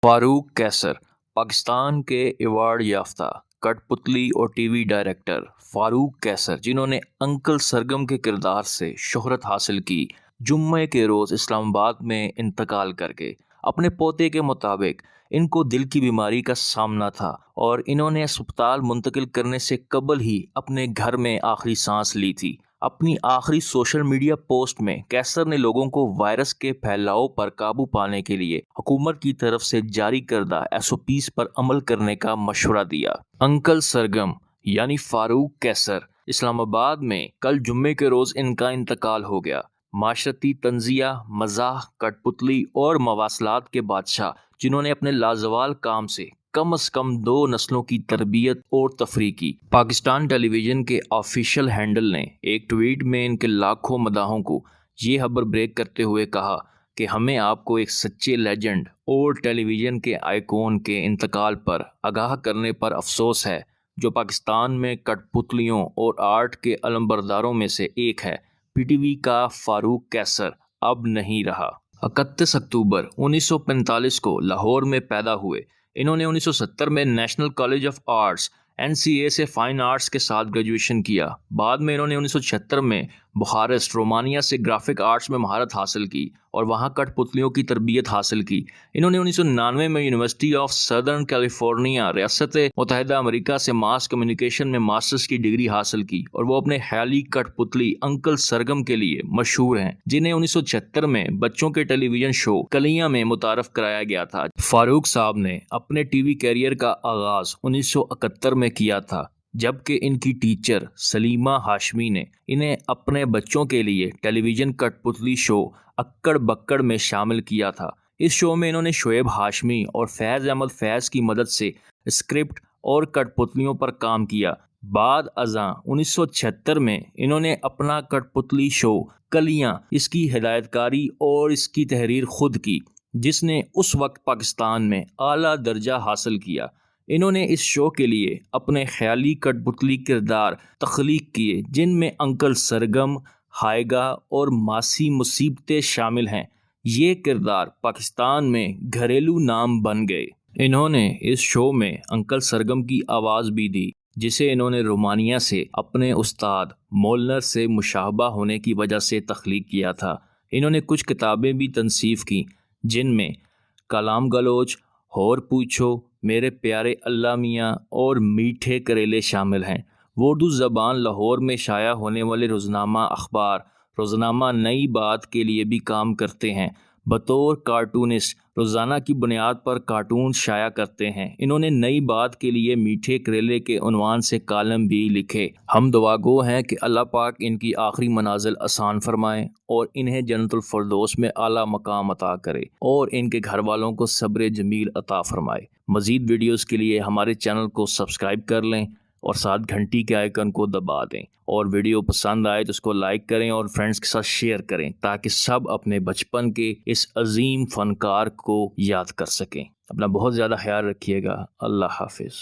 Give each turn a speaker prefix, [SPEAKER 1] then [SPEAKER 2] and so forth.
[SPEAKER 1] فاروق قیصر پاکستان کے ایوارڈ یافتہ کٹ پتلی اور ٹی وی ڈائریکٹر فاروق قیصر، جنہوں نے انکل سرگم کے کردار سے شہرت حاصل کی، جمعے کے روز اسلام آباد میں انتقال کر گئے۔ اپنے پوتے کے مطابق ان کو دل کی بیماری کا سامنا تھا اور انہوں نے اسپتال منتقل کرنے سے قبل ہی اپنے گھر میں آخری سانس لی تھی۔ اپنی آخری سوشل میڈیا پوسٹ میں قیصر نے لوگوں کو وائرس کے پھیلاؤ پر قابو پانے کے لیے حکومت کی طرف سے جاری کردہ SOPs پر عمل کرنے کا مشورہ دیا۔ انکل سرگم یعنی فاروق قیصر اسلام آباد میں کل جمعے کے روز ان کا انتقال ہو گیا۔ معاشرتی تنزیہ، مزاح، کٹ پتلی اور مواصلات کے بادشاہ، جنہوں نے اپنے لازوال کام سے کم از کم 2 نسلوں کی تربیت اور تفریح کی۔ پاکستان ٹیلی ویژن کے آفیشیل ہینڈل نے ایک ٹویٹ میں ان کے لاکھوں مداحوں کو یہ خبر بریک کرتے ہوئے کہا کہ ہمیں آپ کو ایک سچے لیجنڈ اور ٹیلی ویژن کے آئیکون کے انتقال پر آگاہ کرنے پر افسوس ہے، جو پاکستان میں کٹ پتلیوں اور آرٹ کے علمبرداروں میں سے ایک ہے۔ PTV کا فاروق قیصر اب نہیں رہا۔ 31 اکتوبر 1945 کو لاہور میں پیدا ہوئے۔ انہوں نے 1970 میں national college of arts NCA سے فائن آرٹس کے ساتھ گریجویشن کیا۔ بعد میں انہوں نے 1976 میں بخارسٹ، رومانیہ سے گرافک آرٹس میں مہارت حاصل کی اور وہاں کٹ پتلیوں کی تربیت حاصل کی۔ انہوں نے 1999 میں یونیورسٹی آف سدرن کیلیفورنیا، ریاست متحدہ امریکہ سے ماس کمیونیکیشن میں ماسٹرز کی ڈگری حاصل کی اور وہ اپنے خیالی کٹ پتلی انکل سرگم کے لیے مشہور ہیں، جنہیں 1976 میں بچوں کے ٹیلی ویژن شو کلیاں میں متعارف کرایا گیا تھا۔ فاروق صاحب نے اپنے ٹی وی کیریئر کا آغاز 1971 میں کیا تھا، جبکہ ان کی ٹیچر سلیمہ ہاشمی نے انہیں اپنے بچوں کے لیے ٹیلی ویژن کٹ پتلی شو اکڑ بکڑ میں شامل کیا تھا۔ اس شو میں انہوں نے شعیب ہاشمی اور فیض احمد فیض کی مدد سے اسکرپٹ اور کٹ پتلیوں پر کام کیا۔ بعد ازاں 1976 میں انہوں نے اپنا کٹ پتلی شو کلیاں، اس کی ہدایت کاری اور اس کی تحریر خود کی، جس نے اس وقت پاکستان میں اعلیٰ درجہ حاصل کیا۔ انہوں نے اس شو کے لیے اپنے خیالی کٹ پتلی کردار تخلیق کیے، جن میں انکل سرگم، ہائیگا اور ماسی مصیبتیں شامل ہیں۔ یہ کردار پاکستان میں گھریلو نام بن گئے۔ انہوں نے اس شو میں انکل سرگم کی آواز بھی دی، جسے انہوں نے رومانیہ سے اپنے استاد مولنر سے مشابہ ہونے کی وجہ سے تخلیق کیا تھا۔ انہوں نے کچھ کتابیں بھی تصنیف کی، جن میں کلام گلوچ، ہور پوچھو، میرے پیارے اللہ میاں اور میٹھے کریلے شامل ہیں۔ وہ اردو زبان لاہور میں شائع ہونے والے روزنامہ اخبار روزنامہ نئی بات کے لیے بھی کام کرتے ہیں۔ بطور کارٹونسٹ روزانہ کی بنیاد پر کارٹون شائع کرتے ہیں۔ انہوں نے نئی بات کے لیے میٹھے کریلے کے عنوان سے کالم بھی لکھے۔ ہم دعا گو ہیں کہ اللہ پاک ان کی آخری منازل آسان فرمائے اور انہیں جنت الفردوس میں اعلیٰ مقام عطا کرے اور ان کے گھر والوں کو صبر جمیل عطا فرمائے۔ مزید ویڈیوز کے لیے ہمارے چینل کو سبسکرائب کر لیں اور ساتھ گھنٹی کے آئیکن کو دبا دیں، اور ویڈیو پسند آئے تو اس کو لائک کریں اور فرینڈز کے ساتھ شیئر کریں، تاکہ سب اپنے بچپن کے اس عظیم فنکار کو یاد کر سکیں۔ اپنا بہت زیادہ خیال رکھیے گا۔ اللہ حافظ۔